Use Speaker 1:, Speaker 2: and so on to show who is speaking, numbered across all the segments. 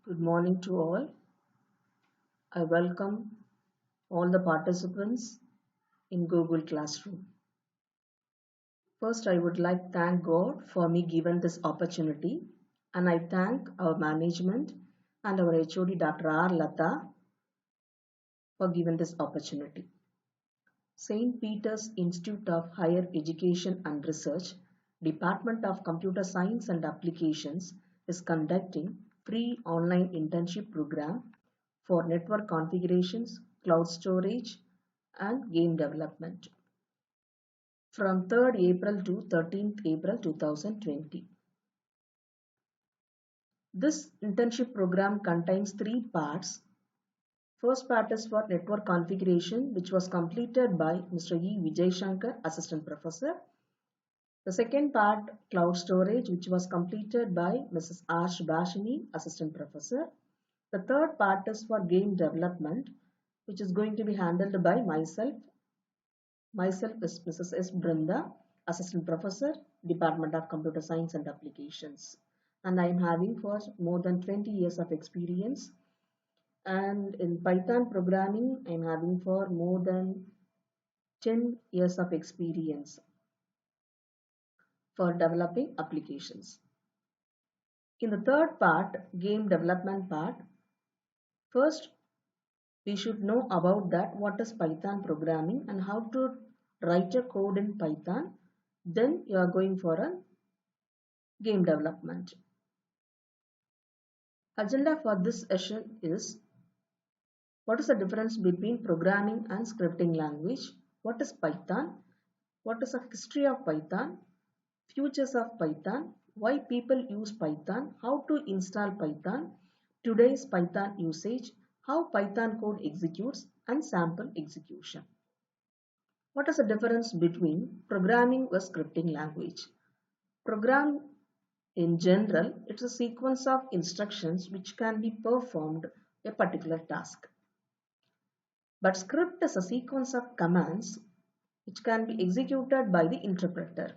Speaker 1: Good morning to all. I welcome all the participants in Google Classroom. First, I would like to thank God for me given this opportunity, and I thank our management and our HOD Dr. R. Lata for giving this opportunity. St. Peter's Institute of Higher Education and Research, Department of Computer Science and Applications is conducting free online internship program for network configurations, cloud storage, and game development from 3rd April to 13th April 2020. This internship program contains three parts. First part is for network configuration, which was completed by Mr. E. Vijay Shankar, Assistant Professor. The second part, cloud storage, which was completed by Mrs. R. Subhashini, Assistant Professor. The third part is for game development, which is going to be handled by myself. Myself is Mrs. S. Brinda, Assistant Professor, Department of Computer Science and Applications. And I am having for more than 20 years of experience. And in Python programming, I am having for more than 10 years of experience for developing applications. In the third part, game development part, first we should know about that what is Python programming and how to write a code in Python. Then you are going for a game development. Agenda for this session is what is the difference between programming and scripting language? What is Python? What is the history of Python? Futures of Python? Why people use Python? How to install Python? Today's Python usage? How Python code executes and sample execution. What is the difference between programming or scripting language? Program in general, it's a sequence of instructions which can be performed a particular task. But script is a sequence of commands which can be executed by the interpreter.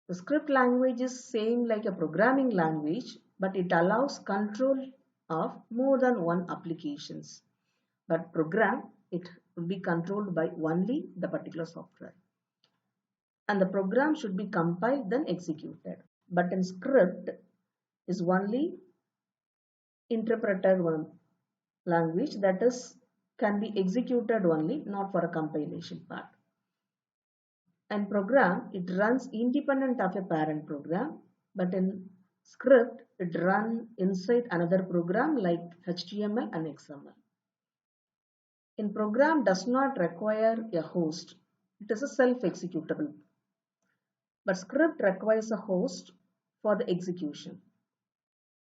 Speaker 1: The script language is same like a programming language, but it allows control of more than one applications. But program, it will be controlled by only the particular software. And the program should be compiled then executed. But in script is only interpreted one language, that is can be executed only, not for a compilation part. And program, it runs independent of a parent program, but in script it runs inside another program like HTML and XML. In program does not require a host, it is a self-executable, but script requires a host for the execution.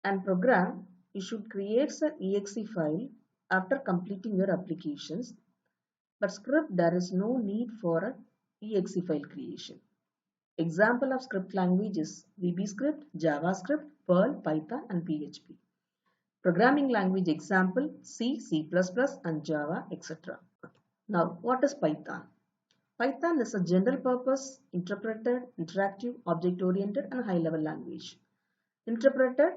Speaker 1: And program, you should create an exe file after completing your applications, but script there is no need for an exe file creation. Example of script languages VBScript, JavaScript, Perl, Python and PHP. Programming language example C, C++ and Java, etc. Now what is Python? Python is a general purpose, interpreted, interactive, object-oriented and high-level language. Interpreted,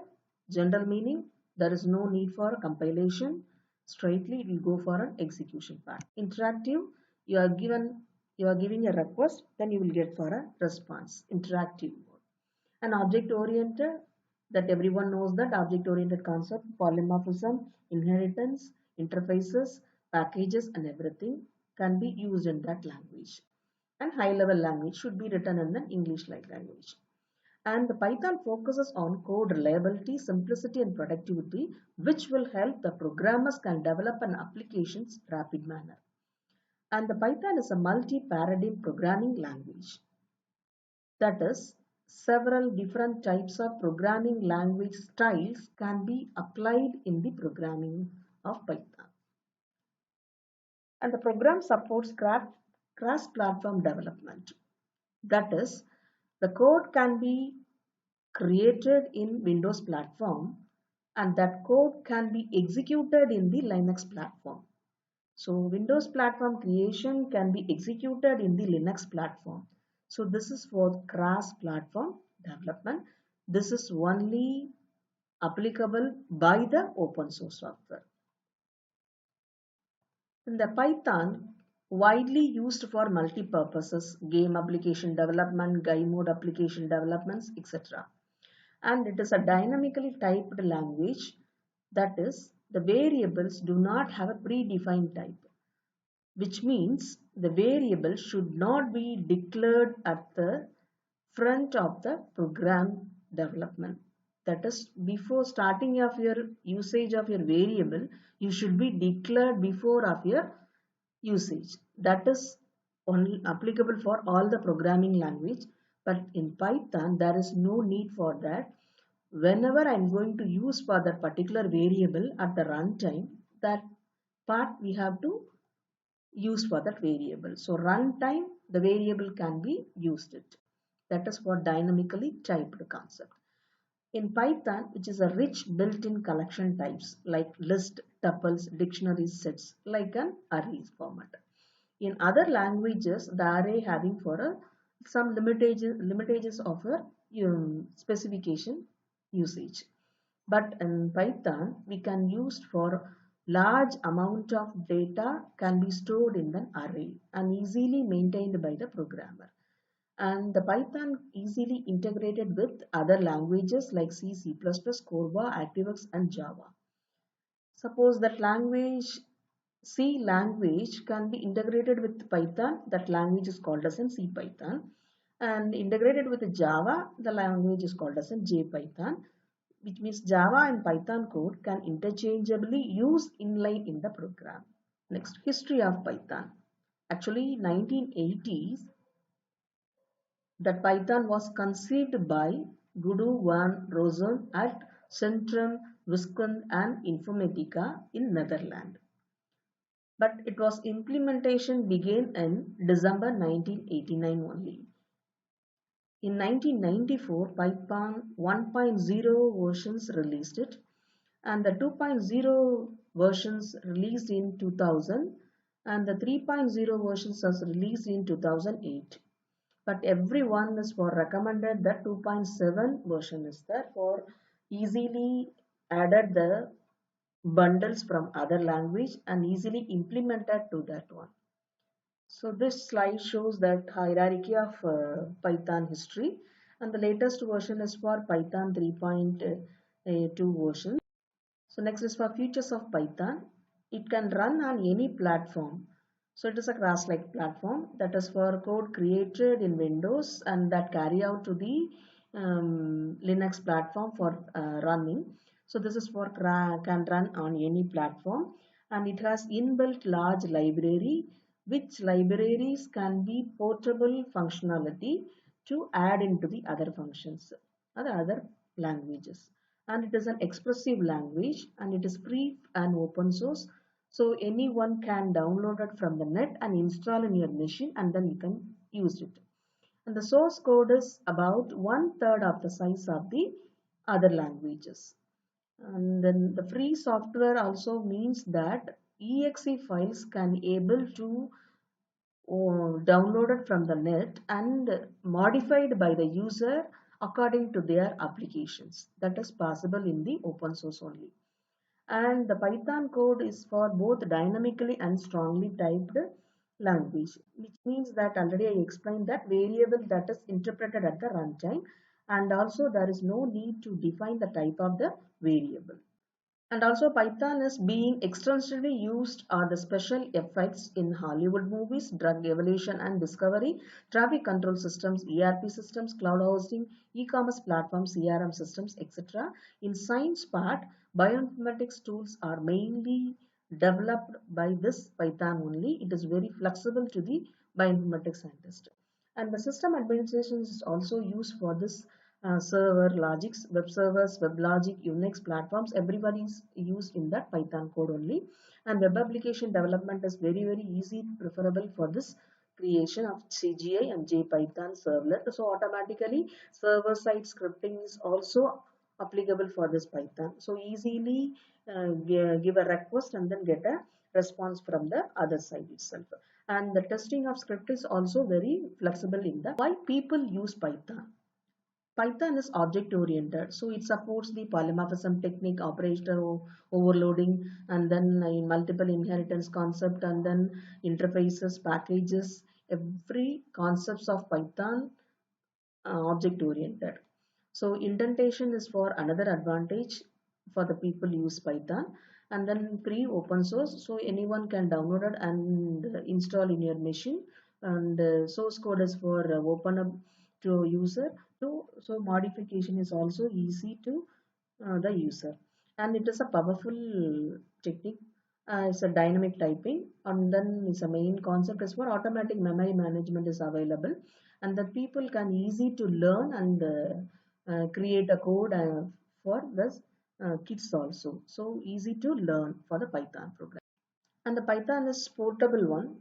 Speaker 1: general meaning, there is no need for a compilation. Straightly it will go for an execution part. Interactive, you are giving a request, then you will get for a response. Interactive mode. And object-oriented, that everyone knows that object-oriented concept, polymorphism, inheritance, interfaces, packages and everything can be used in that language. And high-level language should be written in an English-like language. And the Python focuses on code reliability, simplicity and productivity, which will help the programmers can develop an applications rapid manner. And the Python is a multi-paradigm programming language. That is, several different types of programming language styles can be applied in the programming of Python. And the program supports cross-platform development. That is, the code can be created in Windows platform and that code can be executed in the Linux platform. So Windows platform creation can be executed in the Linux platform. So this is for cross-platform development. This is only applicable by the open source software. In the Python, widely used for multi-purposes, game application development, GUI mode application developments, etc. And it is a dynamically typed language, that is, the variables do not have a predefined type, which means the variable should not be declared at the front of the program development. That is, before starting of your usage of your variable, you should be declared before of your usage. That is only applicable for all the programming language, but in Python there is no need for that. Whenever I'm going to use for that particular variable at the runtime, that part we have to use for that variable. So runtime, the variable can be used it. That is for dynamically typed concept. In Python, which is a rich built-in collection types like list, tuples, dictionaries, sets, like an arrays format. In other languages, the array having for some limitations of a specification usage. But in Python, we can use for large amount of data can be stored in an array and easily maintained by the programmer. And the Python easily integrated with other languages like C, C++, Corva, ActiveX, and Java. Suppose that language C language can be integrated with Python. That language is called as in C Python, and integrated with Java, the language is called as in J Python, which means Java and Python code can interchangeably use inline in the program. Next, history of Python. Actually, 1980s, that Python was conceived by Guido van Rossum at Centrum Wiskunde and Informatica in Netherlands. But it was implementation began in December 1989 only. In 1994, Python 1.0 versions released it, and the 2.0 versions released in 2000, and the 3.0 versions was released in 2008. But everyone is for recommended that 2.7 version is there for easily added the bundles from other language and easily implemented to that one. So this slide shows that hierarchy of Python history, and the latest version is for Python 3.2 version. So next is for features of Python. It can run on any platform. So it is a class-like platform that is for code created in Windows and that carry out to the Linux platform for running. So this is for can run on any platform, and it has inbuilt large library, which libraries can be portable functionality to add into the other functions, other languages. And it is an expressive language, and it is free and open source, so anyone can download it from the net and install in your machine, and then you can use it. And the source code is about 1/3 of the size of the other languages. And then the free software also means that exe files can able to downloaded from the net and modified by the user according to their applications. That is possible in the open source only. And the Python code is for both dynamically and strongly typed language, which means that already I explained that variable that is interpreted at the runtime, and also there is no need to define the type of the variable. And also Python is being extensively used are the special effects in Hollywood movies, drug evaluation and discovery, traffic control systems, ERP systems, cloud hosting, e-commerce platforms, CRM systems, etc. In science part, bioinformatics tools are mainly developed by this Python only. It is very flexible to the bioinformatics scientist. And the system administration is also used for this server logics, web servers, web logic, Unix platforms, everybody's used in that Python code only. And web application development is very easy, preferable for this creation of CGI and JPython servlet. So automatically server side scripting is also applicable for this Python. So easily give a request and then get a response from the other side itself. And the testing of script is also very flexible in the why people use Python. Python is object oriented, so it supports the polymorphism technique, operator overloading, and then in multiple inheritance concept, and then interfaces, packages, every concepts of Python object oriented. So indentation is for another advantage for the people use Python, and then free open source, so anyone can download it and install in your machine, and source code is for open up to user to, so modification is also easy to the user, and it is a powerful technique. It's a dynamic typing, and then it's a main concept is for automatic memory management is available, and that people can easy to learn and create a code for this kids also, so easy to learn for the Python program. And the Python is portable one,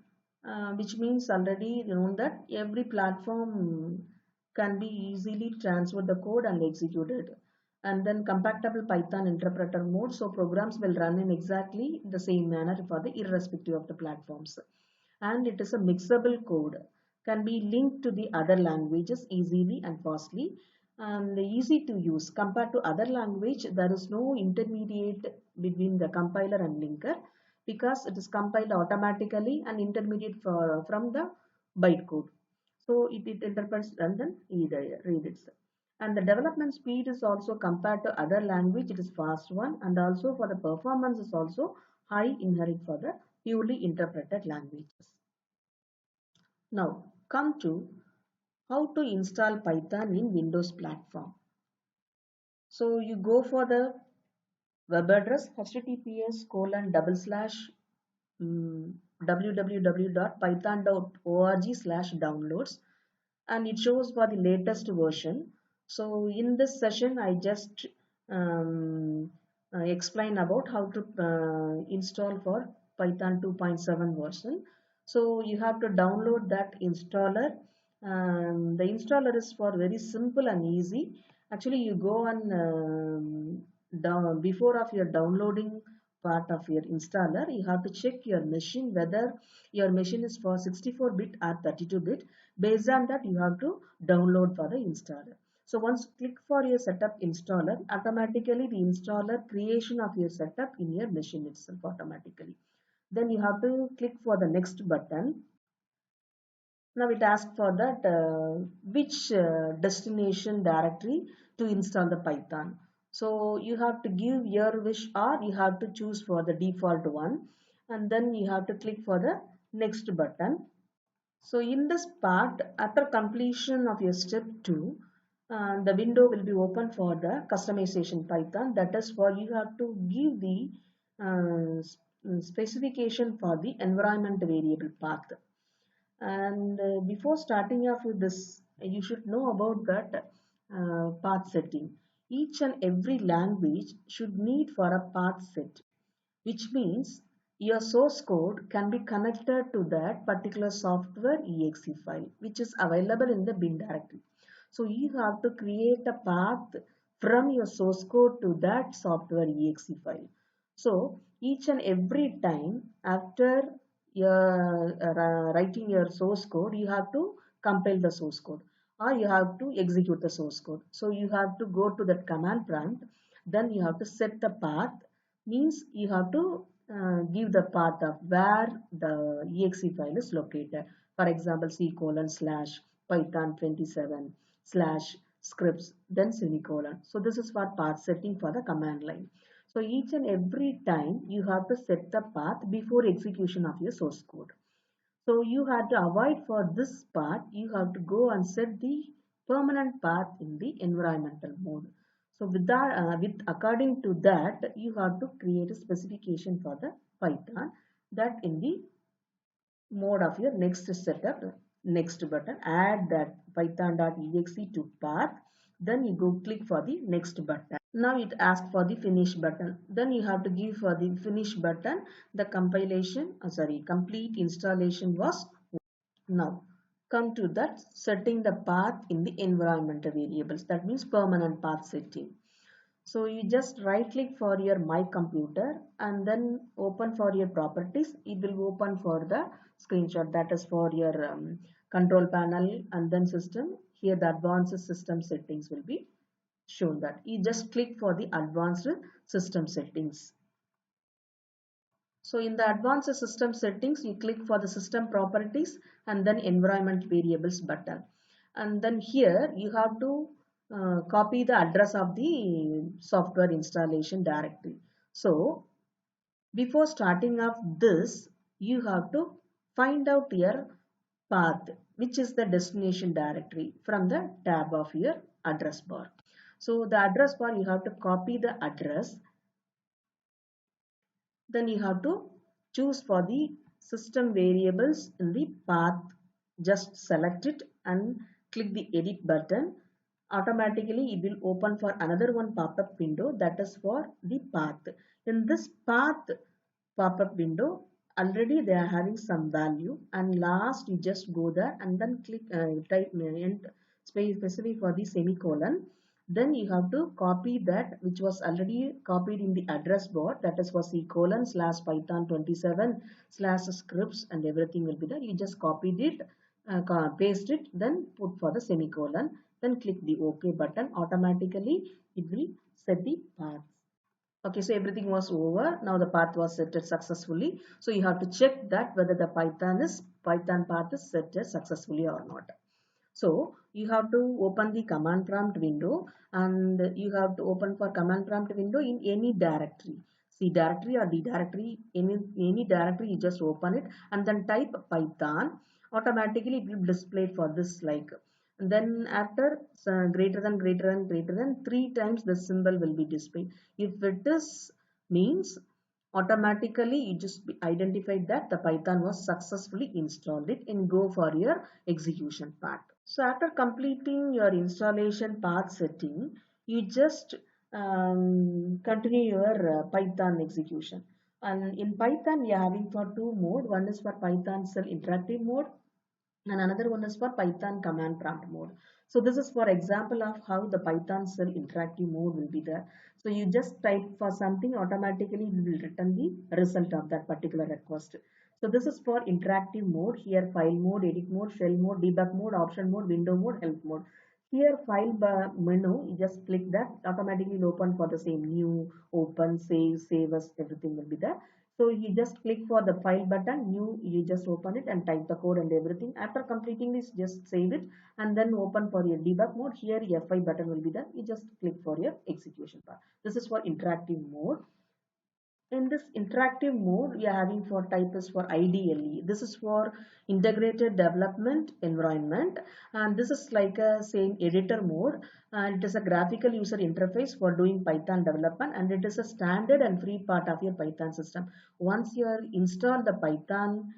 Speaker 1: which means already known that every platform can be easily transferred the code and executed. And then compatible Python interpreter mode, so programs will run in exactly the same manner for the irrespective of the platforms. And it is a mixable code, can be linked to the other languages easily and fastly, and easy to use. Compared to other language, there is no intermediate between the compiler and linker, because it is compiled automatically and intermediate from the bytecode. So it interprets and then read it. And the development speed is also compared to other language, it is fast one, and also for the performance is also high inherent for the purely interpreted languages. Now come to how to install Python in Windows platform. So you go for the web address https colon double slash www.python.org/downloads, and it shows for the latest version. So in this session I just explain about how to install for Python 2.7 version. So you have to download that installer. The installer is for very simple and easy. Actually you go on down before of your downloading part of your installer, you have to check your machine whether your machine is for 64-bit or 32-bit. Based on that, you have to download for the installer. So once click for your setup installer, automatically the installer creation of your setup in your machine itself automatically. Then you have to click for the next button. Now it asks for that which destination directory to install the Python. So you have to give your wish, or you have to choose for the default one, and then you have to click for the next button. So in this part, after completion of your step 2, the window will be open for the customization Python. That is for you have to give the specification for the environment variable path. And before starting off with this, you should know about that path setting. Each and every language should need for a path set, which means your source code can be connected to that particular software exe file, which is available in the bin directory. So you have to create a path from your source code to that software exe file. So each and every time after your writing your source code, you have to compile the source code, or you have to execute the source code. So you have to go to that command prompt, then you have to set the path, means you have to give the path of where the exe file is located. For example, c:/python 27 slash scripts, then semicolon. So this is for path setting for the command line. So each and every time you have to set the path before execution of your source code. So you have to avoid for this part, you have to go and set the permanent path in the environmental mode. So with that, with according to that, you have to create a specification for the Python, that in the mode of your next setup, next button, add that python.exe to path, then you go click for the next button. Now it asks for the finish button, then you have to give for the finish button the compilation, complete installation was. Now come to that setting the path in the environmental variables, that means permanent path setting. So you just right click for your my computer and then open for your properties. It will open for the screenshot, that is for your control panel and then system. here the advanced system settings will be shown. That you just click for the advanced system settings. So in the advanced system settings, you click for the system properties and then environment variables button. And then here you have to copy the address of the software installation directory. So before starting off this, you have to find out your path, which is the destination directory from the tab of your address bar. So the address bar, you have to copy the address. Then you have to choose for the system variables in the path. Just select it and click the edit button. Automatically it will open for another one pop-up window, that is for the path. In this path pop-up window, already they are having some value, and last you just go there and then click type and specify for the semicolon. Then you have to copy that which was already copied in the address bar, that is for colon slash python 27 slash scripts, and everything will be there. You just copied it, paste it, then put for the semicolon, then click the OK button. Automatically it will set the path. Okay, so everything was over. Now the path was set successfully. So you have to check that whether the Python path is set successfully or not. So you have to open the command prompt window, and you have to open for command prompt window in any directory. C directory or D directory, any directory, you just open it and then type Python. Automatically it will display for this like. And then after greater than 3 times the symbol will be displayed. If it is means automatically you just identify that the Python was successfully installed it and go for your execution part. So after completing your installation path setting, you just continue your Python execution. And in Python, we are having for two mode. One is for Python Shell interactive mode, and another one is for Python command prompt mode. So this is for example of how the Python Shell interactive mode will be there. So you just type for something, automatically it will return the result of that particular request. So this is for interactive mode. Here file mode, edit mode, shell mode, debug mode, option mode, window mode, help mode. Here file menu, you just click that, automatically open for the same new, open, save as, everything will be there. So you just click for the file button, new, you just open it and type the code and everything. After completing this, just save it and then open for your debug mode. Here F5 button will be there. You just click for your execution part. This is for interactive mode. In this interactive mode, we are having for type is for IDLE. This is for integrated development environment, and this is like a same editor mode, and it is a graphical user interface for doing Python development, and it is a standard and free part of your Python system. Once you are install the Python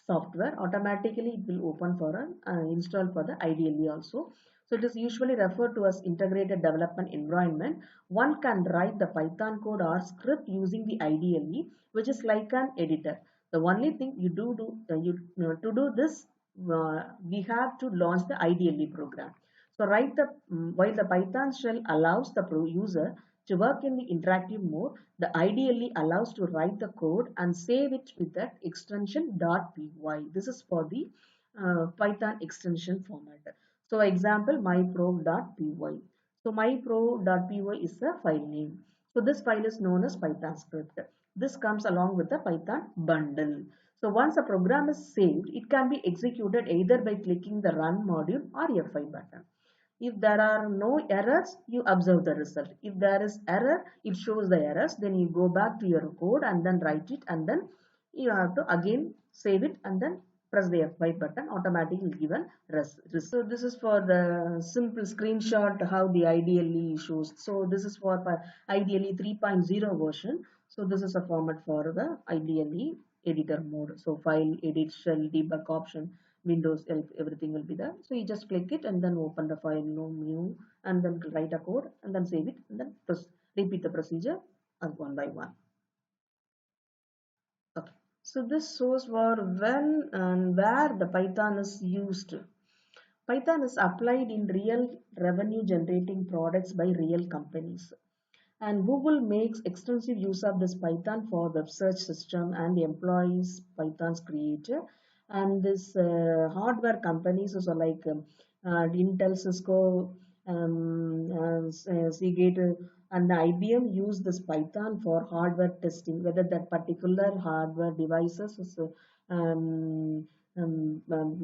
Speaker 1: software, automatically it will open for an install for the IDLE also. So it is usually referred to as integrated development environment. One can write the Python code or script using the IDLE, which is like an editor. The only thing you to do this, we have to launch the IDLE program. So while the Python shell allows the user to work in the interactive mode, the IDLE allows to write the code and save it with that extension .py. This is for the Python extension format. So example mypro.py. So mypro.py is the file name. So this file is known as Python script. This comes along with the Python bundle. So once a program is saved, it can be executed either by clicking the run module or F5 button. If there are no errors, you observe the result. If there is error, it shows the errors. Then you go back to your code and then write it, and then you have to again save it and then press the F5 button. Automatically given result. So this is for the simple screenshot how the IDLE shows. So this is for IDLE 3.0 version. So this is a format for the IDLE editor mode. So file, edit, shell, debug option, Windows, everything will be there. So you just click it and then open the file new and then write a code and then save it and then repeat the procedure one by one. Okay. So this shows for when and where the Python is used. Python is applied in real revenue generating products by real companies. And Google makes extensive use of this Python for web search system and employs Python's creator. And this hardware companies also like Intel, Cisco, Seagate, and the IBM use this Python for hardware testing, whether that particular hardware devices is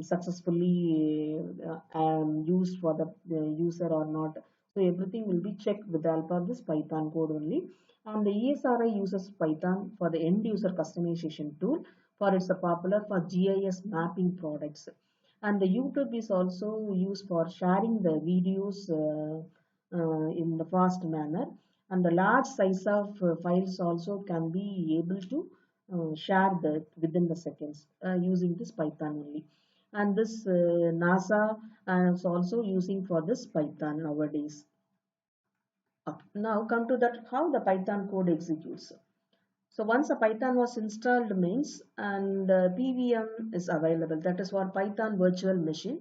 Speaker 1: successfully used for the user or not. So everything will be checked with the help of this Python code only. And the ESRI uses Python for the end user customization tool for it's a popular for GIS mapping products. And the YouTube is also used for sharing the videos in the fast manner. And the large size of files also can be able to share that within the seconds using this Python only. And this NASA is also using for this Python nowadays. Now come to that how the Python code executes. So once a Python was installed means and PVM is available. That is for Python virtual machine.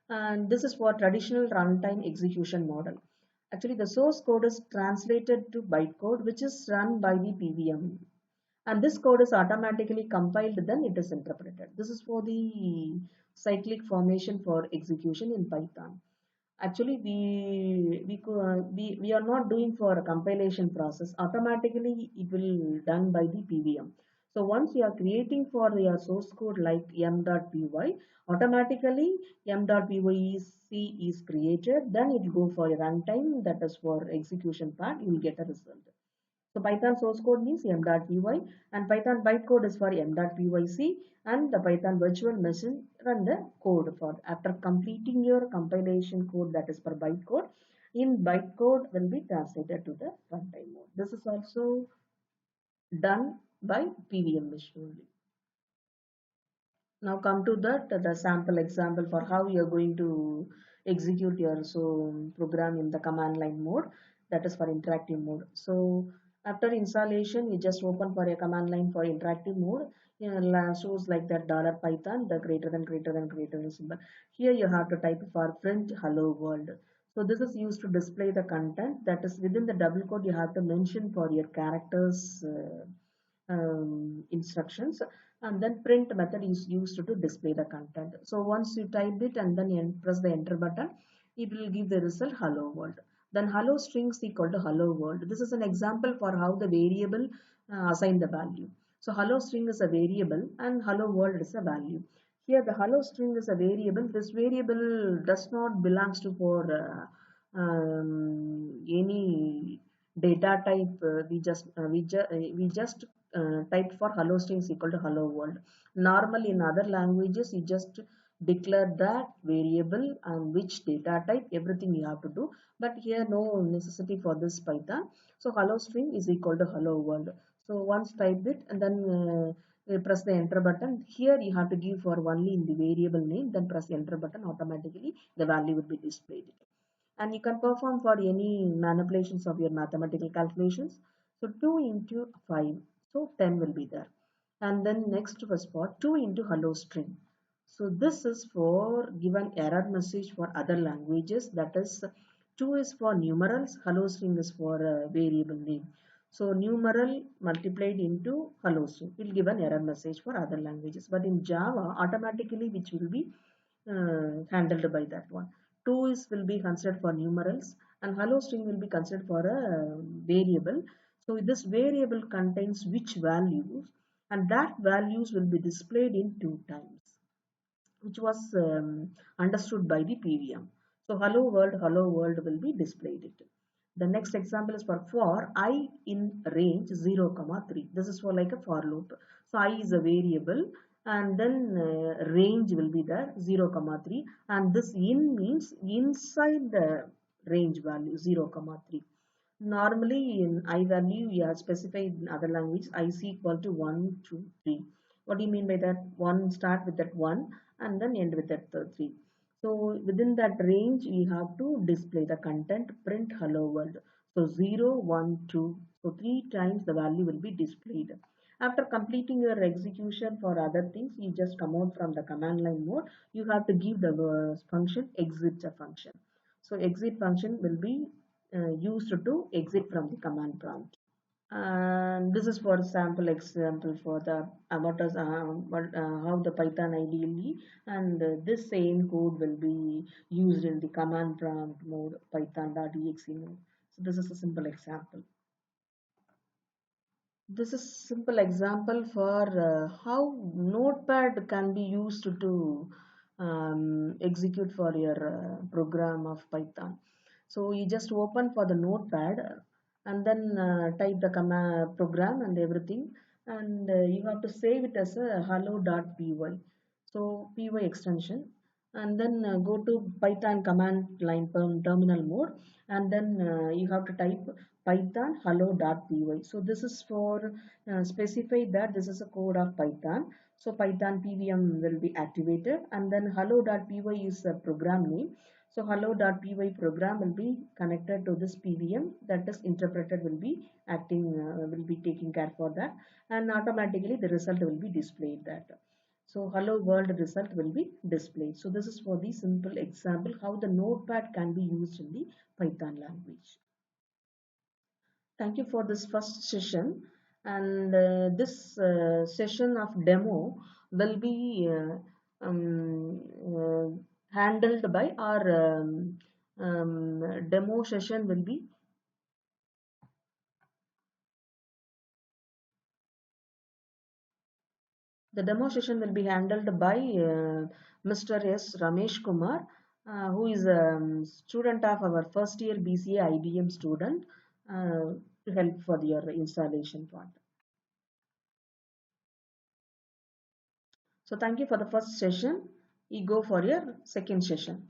Speaker 1: And this is for traditional runtime execution model. Actually, the source code is translated to bytecode, which is run by the PVM. And this code is automatically compiled, then it is interpreted. This is for the cyclic formation for execution in Python. Actually, we are not doing for a compilation process. Automatically, it will done by the PVM. So once you are creating for your source code like m.py, automatically m.py is created. Then it will go for a runtime, that is for execution part. You will get a result. So Python source code means m.py and Python bytecode is for m.pyc and the Python virtual machine run the code for after completing your compilation code, that is for bytecode. In bytecode will be translated to the runtime mode. This is also done by PVM machine only. Now come to that the sample example for how you are going to execute your program in the command line mode, that is for interactive mode. So after installation, you just open for a command line for interactive mode. Shows like that dollar Python, the greater than symbol. Here you have to type for print hello world. So this is used to display the content, that is within the double quote you have to mention for your characters instructions, and then print method is used to display the content. So once you type it and then press the enter button, it will give the result hello world. Then hello strings equal to hello world. This is an example for how the variable assign the value. So hello string is a variable and hello world is a value. Here the hello string is a variable. This variable does not belongs to for any data type. We just typed for hello strings equal to hello world. Normally in other languages you just declare that variable and which data type, everything you have to do, but here no necessity for this Python. So hello string is equal to hello world. So once type it and then press the enter button. Here you have to give for only in the variable name, then press the enter button, automatically the value will be displayed. And you can perform for any manipulations of your mathematical calculations. So 2 into 5, so 10 will be there. And then next was for 2 into hello string. So this is for given error message for other languages, that is 2 is for numerals, hello string is for variable name. So numeral multiplied into hello string will give an error message for other languages, but in Java automatically which will be handled by that one. 2 is will be considered for numerals and hello string will be considered for a variable. So this variable contains which values and that values will be displayed in 2 times, which was understood by the PVM. So hello world will be displayed it. The next example is for I in range 0, 3. This is for like a for loop. So I is a variable and then range will be there 0, 3, and this in means inside the range value 0, 3. Normally in I value we are specified in other language IC equal to 1, 2, 3. What do you mean by that? 1 start with that 1 and then end with that 3. So within that range we have to display the content print hello world. So 0, 1, 2. So 3 times the value will be displayed. After completing your execution for other things, you just come out from the command line mode. You have to give the function exit function. So exit function will be used to exit from the command prompt. And this is for sample example for the how the Python ideally, and this same code will be used in the command prompt mode python.exe mode. So this is a simple example. This is simple example for how Notepad can be used to execute for your program of Python. So you just open for the Notepad and then type the command program and everything, and you have to save it as a hello.py. So py extension, and then go to Python command line terminal mode, and then you have to type Python hello.py. So this is for specify that this is a code of Python. So Python PVM will be activated, and then hello.py is a program name. So hello.py program will be connected to this PVM, that is interpreted will be will be taking care for that, and automatically the result will be displayed that. So hello world result will be displayed. So this is for the simple example how the Notepad can be used in the Python language. Thank you for this first session, and this session of demo will be handled by our demo session will be the demo session will be handled by Mr. S. Ramesh Kumar, who is a student of our first year BCA IBM student, to help for your installation part. So thank you for the first session. You go for your second session.